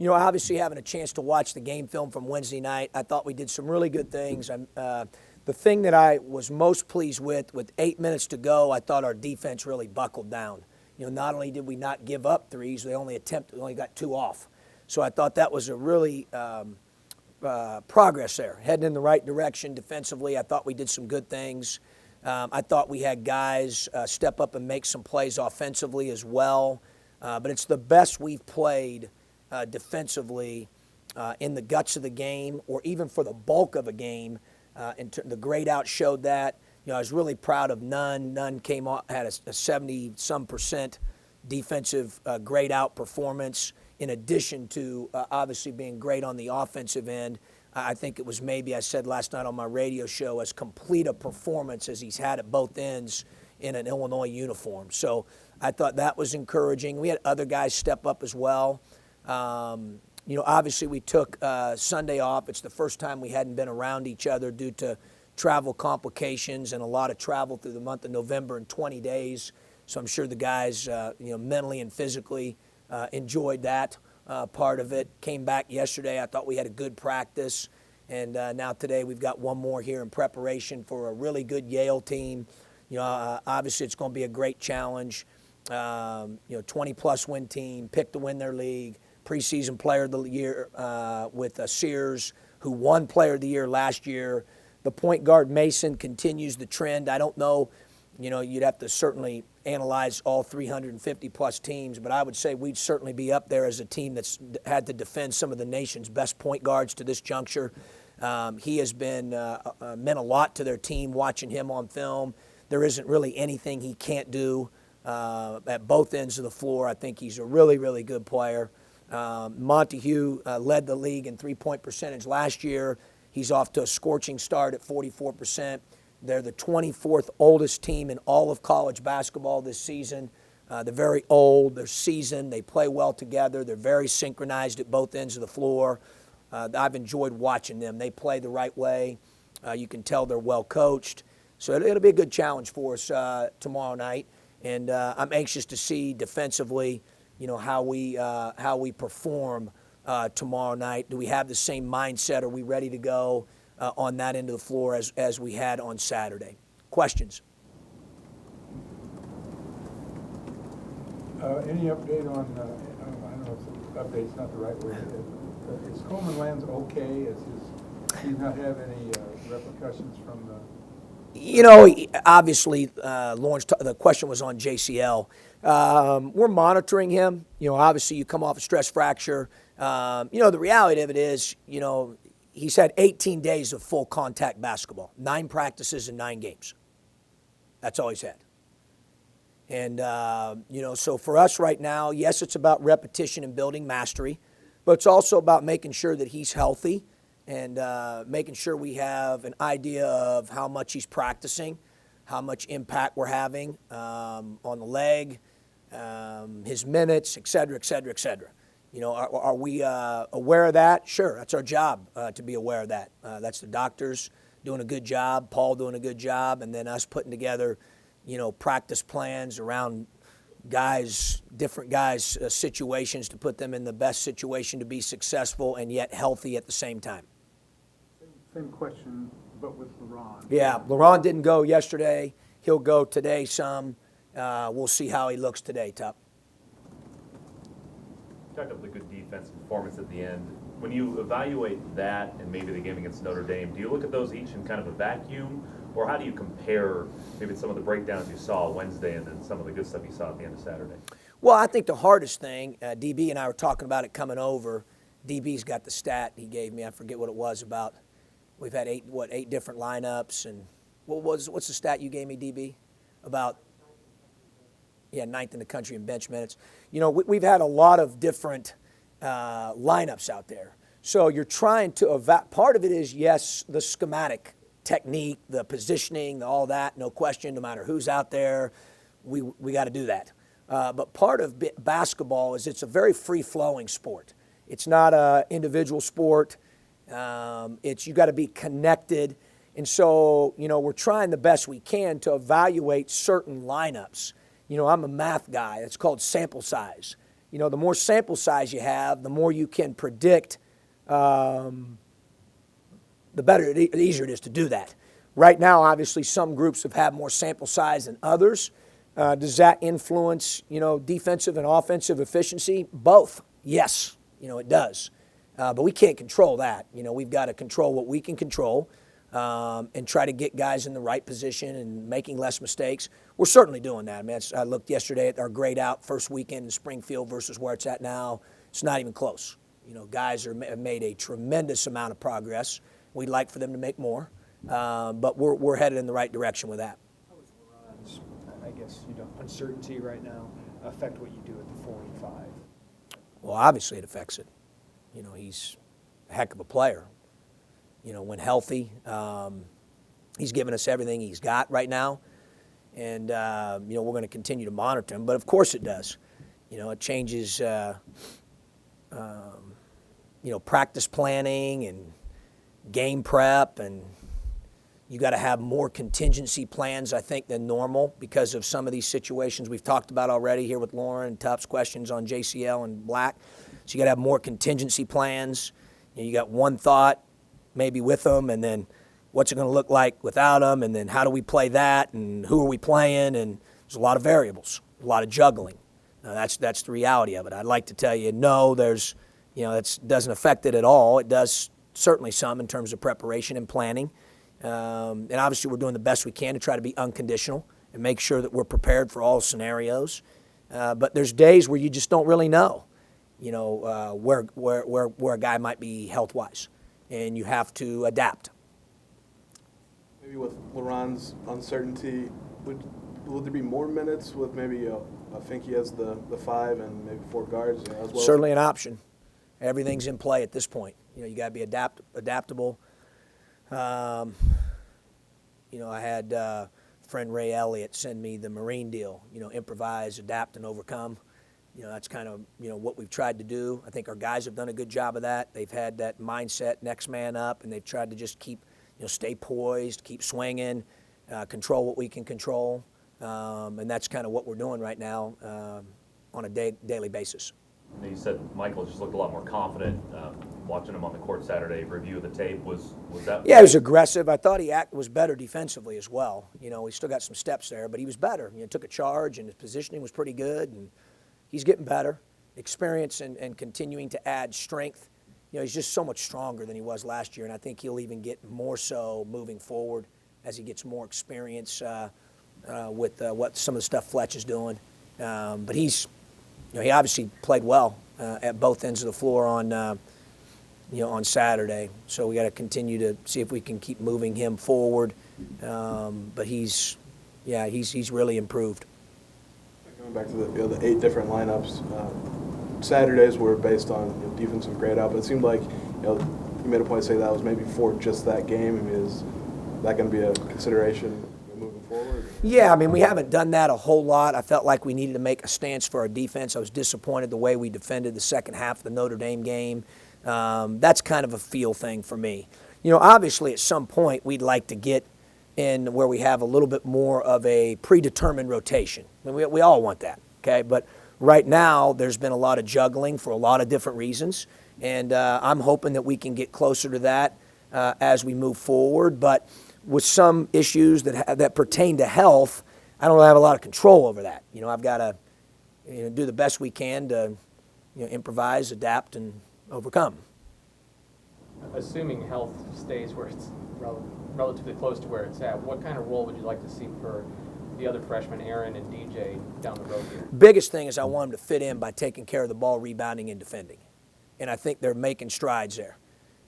Obviously having a chance to watch the game film from Wednesday night, I thought we did some really good things. The thing that I was most pleased with 8 minutes to go, I thought our defense really buckled down. Not only did we not give up threes, we only got 2 off. So I thought that was a really progress there, heading in the right direction defensively. I thought we did some good things. I thought we had guys step up and make some plays offensively as well. But it's the best we've played defensively in the guts of the game, or even for the bulk of a game. The grade out showed that. I was really proud of Nunn. Nunn came off, had a 70-some% defensive grade out performance, in addition to obviously being great on the offensive end. I think it was, maybe I said last night on my radio show, as complete a performance as he's had at both ends in an Illinois uniform. So I thought that was encouraging. We had other guys step up as well. Obviously we took Sunday off. It's the first time we hadn't been around each other due to travel complications and a lot of travel through the month of November in 20 days. So I'm sure the guys, mentally and physically enjoyed that part of it. Came back yesterday. I thought we had a good practice. And now today we've got one more here in preparation for a really good Yale team. Obviously it's going to be a great challenge. 20-plus win team, picked to win their league. Preseason player of the year with Sears, who won player of the year last year. The point guard Mason continues the trend. I don't know, you'd have to certainly analyze all 350-plus teams, but I would say we'd certainly be up there as a team that's had to defend some of the nation's best point guards to this juncture. He has been meant a lot to their team, watching him on film. There isn't really anything he can't do at both ends of the floor. I think he's a really, really good player. Montague led the league in three-point percentage last year. He's off to a scorching start at 44%. They're the 24th oldest team in all of college basketball this season. They're very old. They're seasoned. They play well together. They're very synchronized at both ends of the floor. I've enjoyed watching them. They play the right way. You can tell they're well coached. So it'll be a good challenge for us tomorrow night. And I'm anxious to see defensively, how we perform tomorrow night. Do we have the same mindset? Are we ready to go on that end of the floor as we had on Saturday? Questions? Any update on, I don't know if update's not the right word, is Coleman Lands okay? He's not have any repercussions from the... Obviously, Lawrence, the question was on JCL. We're monitoring him. Obviously you come off a stress fracture. The reality of it is, he's had 18 days of full contact basketball, 9 practices and 9 games. That's all he's had. And, so for us right now, yes, it's about repetition and building mastery, but it's also about making sure that he's healthy and making sure we have an idea of how much he's practicing, how much impact we're having on the leg, his minutes, et cetera, et cetera, et cetera. Are we aware of that? Sure, that's our job to be aware of that. That's the doctors doing a good job, Paul doing a good job, and then us putting together, practice plans around different guys' situations to put them in the best situation to be successful and yet healthy at the same time. Same question, but with LeRon. Yeah, LeRon didn't go yesterday. He'll go today some. We'll see how he looks today, Tup. Talked about the good defensive performance at the end. When you evaluate that and maybe the game against Notre Dame, do you look at those each in kind of a vacuum? Or how do you compare maybe some of the breakdowns you saw Wednesday and then some of the good stuff you saw at the end of Saturday? Well, I think the hardest thing, DB and I were talking about it coming over. DB's got the stat he gave me. I forget what it was about. We've had 8 different lineups. And what's the stat you gave me, DB? About, ninth in the country in bench minutes. We've had a lot of different lineups out there. So you're trying to part of it is, yes, the schematic technique, the positioning, all that, no question, no matter who's out there, we got to do that. But part of basketball is it's a very free-flowing sport. It's not an individual sport. You got to be connected. And so, we're trying the best we can to evaluate certain lineups. I'm a math guy. It's called sample size. the more sample size you have, the more you can predict, the better, the easier it is to do that. Right now, obviously, some groups have had more sample size than others. Does that influence, defensive and offensive efficiency? Both. Yes, it does. But we can't control that. We've got to control what we can control and try to get guys in the right position and making less mistakes. We're certainly doing that. I looked yesterday at our grade out first weekend in Springfield versus where it's at now. It's not even close. Guys have made a tremendous amount of progress. We'd like for them to make more, but we're headed in the right direction with that. How does LeBron's, I guess, uncertainty right now affect what you do at the 4 and 5? Well, obviously it affects it. He's a heck of a player. When healthy, he's given us everything he's got right now. And, we're going to continue to monitor him. But, of course, it does. It changes, practice planning and game prep. And you got to have more contingency plans, I think, than normal because of some of these situations we've talked about already here with Lauren and Tupp's questions on JCL and Black. So you got to have more contingency plans. You got one thought maybe with them, and then what's it going to look like without them, and then how do we play that, and who are we playing, and there's a lot of variables, a lot of juggling. That's the reality of it. I'd like to tell you, no, that doesn't affect it at all. It does certainly some in terms of preparation and planning. And obviously we're doing the best we can to try to be unconditional and make sure that we're prepared for all scenarios. But there's days where you just don't really know, where a guy might be health-wise, and you have to adapt. Maybe with LeBron's uncertainty, will there be more minutes with maybe Finke as the 5 and maybe 4 guards as well? Certainly an option. Everything's in play at this point. You got to be adaptable. I had friend Ray Elliott send me the Marine deal, improvise, adapt, and overcome. That's kind of, what we've tried to do. I think our guys have done a good job of that. They've had that mindset, next man up, and they've tried to just keep, stay poised, keep swinging, control what we can control. And that's kind of what we're doing right now on a daily basis. You said Michael just looked a lot more confident. Watching him on the court Saturday, review of the tape, was that? Yeah, he was aggressive. I thought he was better defensively as well. He still got some steps there, but he was better. Took a charge, and his positioning was pretty good, and he's getting better. Experience and continuing to add strength. He's just so much stronger than he was last year, and I think he'll even get more so moving forward as he gets more experience with what some of the stuff Fletch is doing. But he obviously played well at both ends of the floor on Saturday. So we got to continue to see if we can keep moving him forward. But he's really improved. Going back to the 8 different lineups, Saturdays were based on defensive grade out, but it seemed like you made a point to say that was maybe for just that game. I mean, is that going to be a consideration moving forward? Yeah, we haven't done that a whole lot. I felt like we needed to make a stance for our defense. I was disappointed the way we defended the second half of the Notre Dame game. That's kind of a feel thing for me. Obviously at some point we'd like to get in where we have a little bit more of a predetermined rotation. We all want that, okay? But right now there's been a lot of juggling for a lot of different reasons, and I'm hoping that we can get closer to that as we move forward. But with some issues that pertain to health, I don't have a lot of control over that. I've got to do the best we can to improvise, adapt, and overcome. Assuming health stays where it's relatively close to where it's at, what kind of role would you like to see for the other freshmen, Aaron and DJ, down the road here? Biggest thing is I want them to fit in by taking care of the ball, rebounding, and defending. And I think they're making strides there.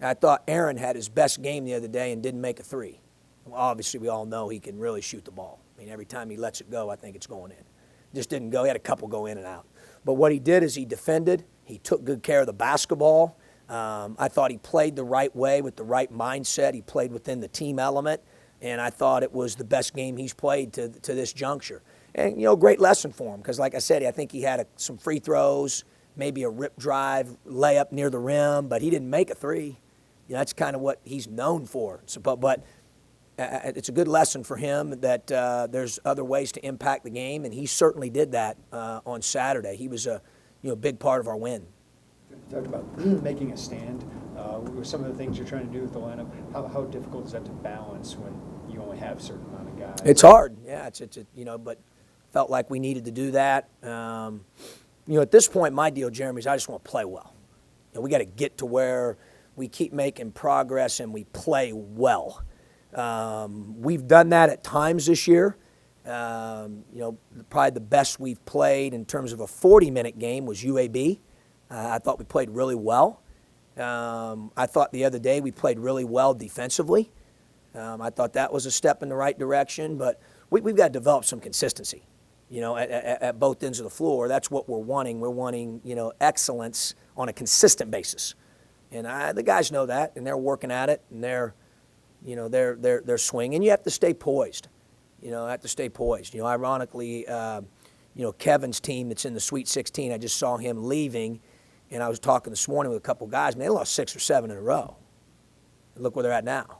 I thought Aaron had his best game the other day and didn't make a 3. Well, obviously, we all know he can really shoot the ball. Every time he lets it go, I think it's going in. Just didn't go. He had a couple go in and out. But what he did is he defended. He took good care of the basketball. I thought he played the right way with the right mindset. He played within the team element, and I thought it was the best game he's played to this juncture. And, great lesson for him because, like I said, I think he had some free throws, maybe a rip drive, layup near the rim, but he didn't make a 3. That's kind of what he's known for. So, but it's a good lesson for him that there's other ways to impact the game, and he certainly did that on Saturday. He was a a big part of our win. You talked about making a stand. With some of the things you're trying to do with the lineup, how difficult is that to balance when you only have a certain amount of guys? It's hard, yeah. It's but felt like we needed to do that. At this point, my deal, Jeremy, is I just want to play well. We got to get to where we keep making progress and we play well. We've done that at times this year. Probably the best we've played in terms of a 40-minute game was UAB. I thought we played really well. I thought the other day we played really well defensively. I thought that was a step in the right direction, but we've got to develop some consistency, at both ends of the floor. That's what we're wanting. We're wanting, excellence on a consistent basis. And the guys know that, and they're working at it, and they're swinging. You have to stay poised. Ironically, Kevin's team that's in the Sweet 16, I just saw him leaving, and I was talking this morning with a couple guys, man, they lost 6 or 7 in a row. And look where they're at now.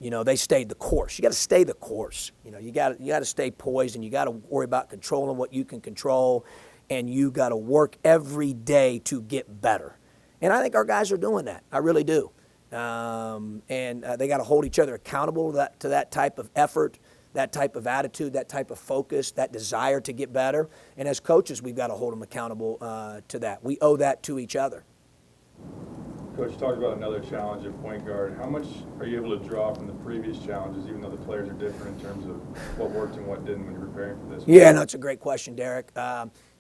They stayed the course. You got to stay the course. You got to stay poised, and you got to worry about controlling what you can control, and you got to work every day to get better. And I think our guys are doing that. I really do. And they got to hold each other accountable to that type of effort, that type of attitude, that type of focus, that desire to get better. And as coaches, we've got to hold them accountable to that. We owe that to each other. Coach, you talked about another challenge at point guard. How much are you able to draw from the previous challenges, even though the players are different in terms of what worked and what didn't when you're preparing for this? Yeah, no, it's a great question, Derek.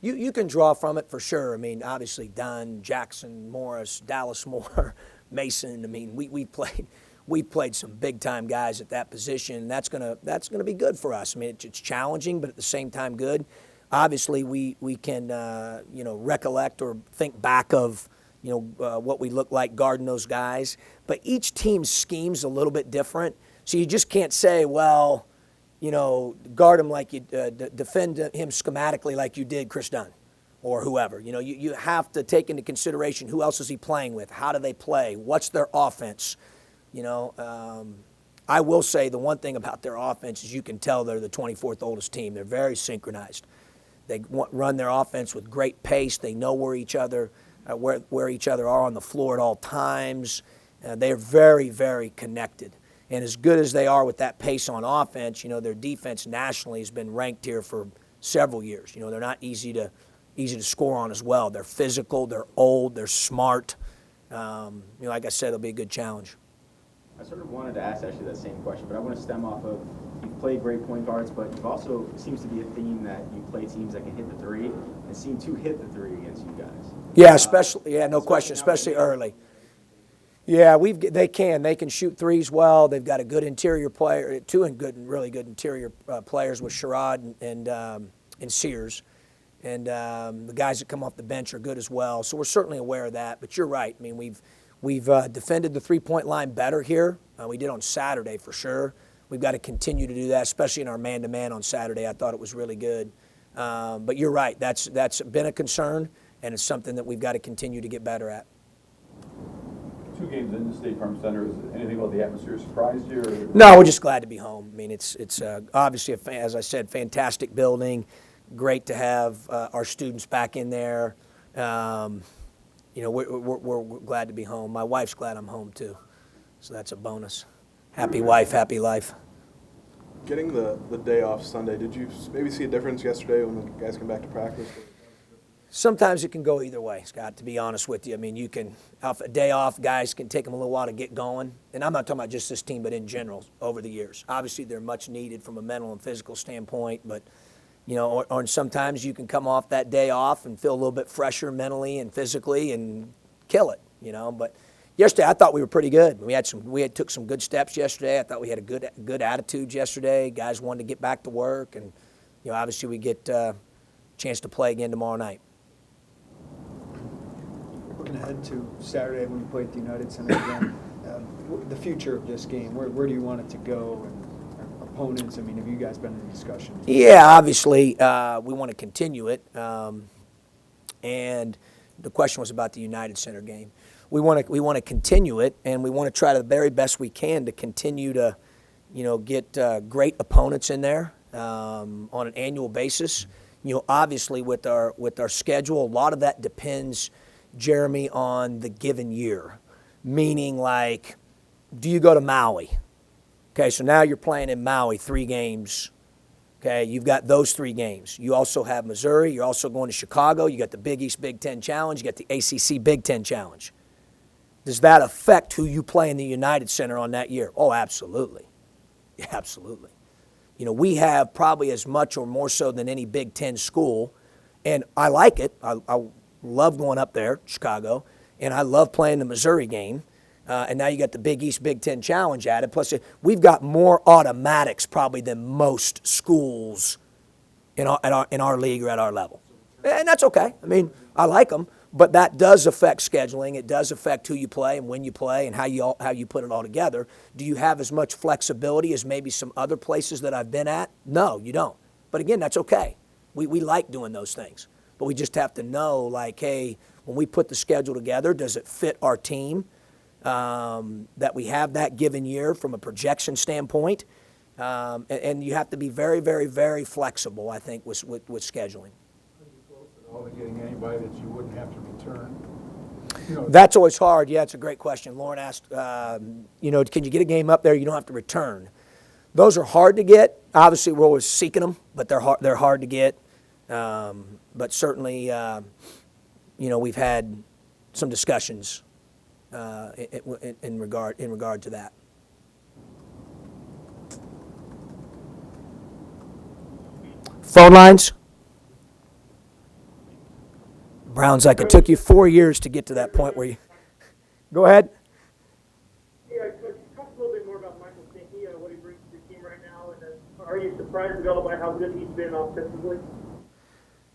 You can draw from it for sure. I mean, obviously Dunn, Jackson, Morris, Dallas Moore, Mason. I mean, we played some big time guys at that position. And that's gonna be good for us. I mean, it's challenging, but at the same time good. Obviously, we can recollect or think back of what we look like guarding those guys. But each team's scheme's a little bit different, so you just can't say, well, guard him like you defend him schematically like you did Chris Dunn or whoever. You have to take into consideration who else is he playing with, how do they play, what's their offense. I will say the one thing about their offense is you can tell they're the 24th oldest team. They're very synchronized. They run their offense with great pace. They know where each other are on the floor at all times. They're very, very connected. And as good as they are with that pace on offense, their defense nationally has been ranked here for several years. They're not easy to score on as well. They're physical, they're old, they're smart. Like I said, it'll be a good challenge. I sort of wanted to ask actually that same question, but I want to stem off of, you've played great point guards, but you've also, seems to be a theme that you play teams that can hit the three, and seem to hit the three against you guys. Yeah, no question, especially early. Yeah, they can shoot threes well. They've got a good interior player, really good interior players with Sherrod and Sears. And the guys that come off the bench are good as well. So we're certainly aware of that. But you're right. I mean, we've defended the three-point line better here. We did on Saturday for sure. We've got to continue to do that, especially in our man-to-man on Saturday. I thought it was really good. But you're right. That's been a concern, and it's something that we've got to continue to get better at. 2 games in the State Farm Center, is anything about the atmosphere surprised you? Or? No, we're just glad to be home. I mean, it's obviously, as I said, fantastic building. Great to have our students back in there. We're glad to be home. My wife's glad I'm home too, so that's a bonus. Happy wife, happy life. Getting the day off Sunday, did you maybe see a difference yesterday when the guys came back to practice? Sometimes it can go either way, Scott, to be honest with you. I mean, a day off, guys can take them a little while to get going. And I'm not talking about just this team, but in general over the years. Obviously, they're much needed from a mental and physical standpoint, but or sometimes you can come off that day off and feel a little bit fresher mentally and physically and kill it, But yesterday, I thought we were pretty good. We took some good steps yesterday. I thought we had a good attitude yesterday. Guys wanted to get back to work, and obviously we get a chance to play again tomorrow night. Looking ahead to Saturday when you play at the United Center again, the future of this game, where do you want it to go? And opponents, I mean, have you guys been in discussions? Yeah, obviously we want to continue it. And the question was about the United Center game. We want to continue it, and we want to try the very best we can to continue to, get great opponents in there on an annual basis. obviously with our schedule, a lot of that depends, Jeremy, on the given year. Meaning, like, do you go to Maui? Okay, so now you're playing in Maui 3 games. Okay, you've got those 3 games. You also have Missouri. You're also going to Chicago. You got the Big East Big Ten Challenge. You got the ACC Big Ten Challenge. Does that affect who you play in the United Center on that year? Oh, absolutely. Yeah, absolutely. We have probably as much or more so than any Big Ten school, and I like it. I love going up there, Chicago, and I love playing the Missouri game. And now you got the Big East Big Ten Challenge added. Plus, we've got more automatics probably than most schools in our league or at our level. And that's okay. I mean, I like them. But that does affect scheduling. It does affect who you play and when you play and how you put it all together. Do you have as much flexibility as maybe some other places that I've been at? No, you don't. But again, that's okay. We like doing those things. But we just have to know, like, hey, when we put the schedule together, does it fit our team that we have that given year from a projection standpoint? And you have to be very, very, very flexible, I think, with scheduling. All to getting anybody that you wouldn't have to return. That's always hard. Yeah, it's a great question. Lauren asked, can you get a game up there you don't have to return? Those are hard to get. Obviously, we're always seeking them, but they're hard to get. But certainly, we've had some discussions in regard to that. Phone lines. Brown's like, it took you 4 years to get to that point where you. Go ahead. Yeah, could you talk a little bit more about Michael Finke, what he brings to the team right now, and are you surprised at all by how good he's been offensively?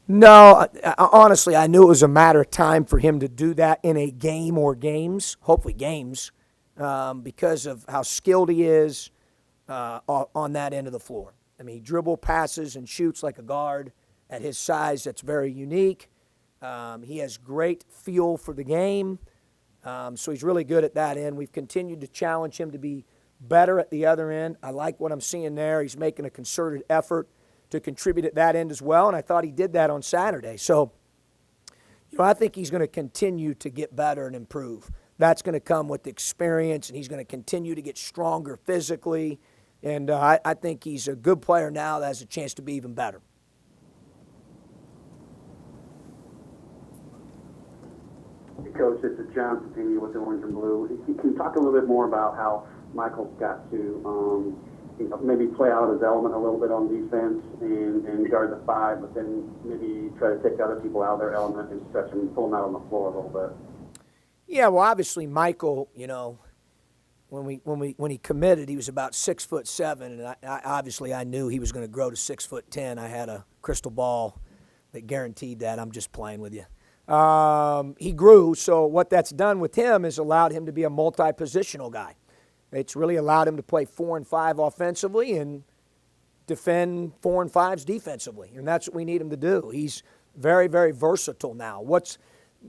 No, honestly, I knew it was a matter of time for him to do that in a game or games, hopefully games, because of how skilled he is on that end of the floor. I mean, he dribble, passes, and shoots like a guard at his size. That's very unique. He has great feel for the game, so he's really good at that end. We've continued to challenge him to be better at the other end. I like what I'm seeing there. He's making a concerted effort to contribute at that end as well, and I thought he did that on Saturday. So, I think he's going to continue to get better and improve. That's going to come with experience, and he's going to continue to get stronger physically, and I think he's a good player now that has a chance to be even better. Coach, this is John Sapini with the Orange and Blue. Can you talk a little bit more about how Michael's got to maybe play out his element a little bit on defense and guard the 5, but then maybe try to take other people out of their element and stretch them, pull them out on the floor a little bit? Yeah, well, obviously Michael, when he committed, he was about 6'7", and I knew he was going to grow to 6'10". I had a crystal ball that guaranteed that. I'm just playing with you. He grew, so what that's done with him is allowed him to be a multi-positional guy. It's really allowed him to play 4 and 5 offensively and defend 4 and 5s defensively, and that's what we need him to do. He's very, very versatile now.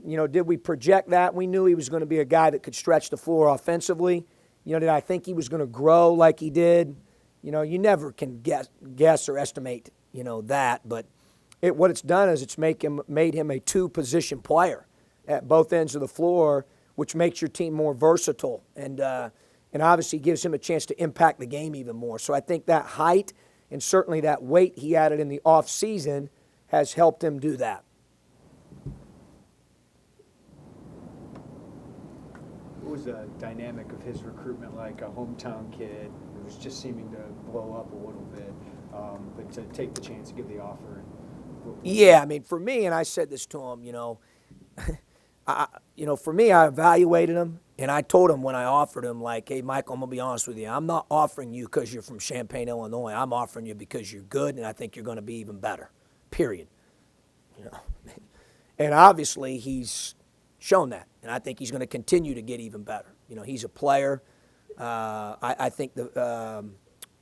Did we project that? We knew he was going to be a guy that could stretch the floor offensively. Did I think he was going to grow like he did? You never can guess or estimate, that, but what it's done is it's made him a 2-position player at both ends of the floor, which makes your team more versatile and obviously gives him a chance to impact the game even more. So I think that height and certainly that weight he added in the offseason has helped him do that. What was the dynamic of his recruitment like? A hometown kid who was just seeming to blow up a little bit, but to take the chance to give the offer. Yeah, I mean, for me, and I said this to him, for me, I evaluated him, and I told him when I offered him, like, hey, Michael, I'm going to be honest with you. I'm not offering you because you're from Champaign, Illinois. I'm offering you because you're good, and I think you're going to be even better, period. And obviously, he's shown that, and I think he's going to continue to get even better. He's a player. I think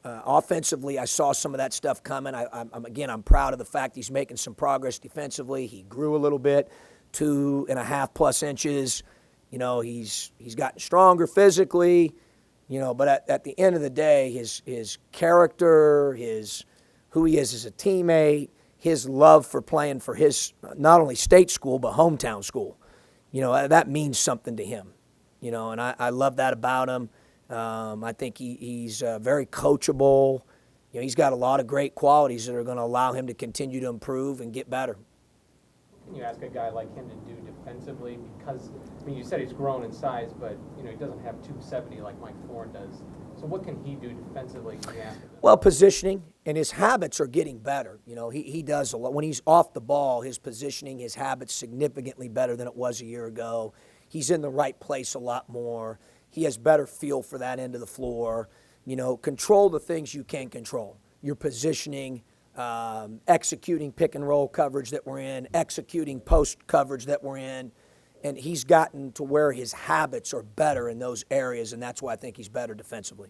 offensively, I saw some of that stuff coming. I'm proud of the fact he's making some progress defensively. He grew a little bit, 2.5+ inches. He's gotten stronger physically. But at the end of the day, his character, who he is as a teammate, his love for playing for his not only state school but hometown school. You know, that means something to him. You know, and I love that about him. I think he's very coachable. You know, he's got a lot of great qualities that are going to allow him to continue to improve and get better. What can you ask a guy like him to do defensively? Because, I mean, you said he's grown in size, but, you know, he doesn't have 270 like Mike Thorne does. So what can he do defensively, can you ask him? Well, positioning, and his habits are getting better. You know, he does a lot. When he's off the ball, his positioning, his habits significantly better than it was a year ago. He's in the right place a lot more. He has better feel for that end of the floor. You know, control the things you can control. Your positioning, executing pick and roll coverage that we're in, executing post coverage that we're in. And he's gotten to where his habits are better in those areas, and that's why I think he's better defensively.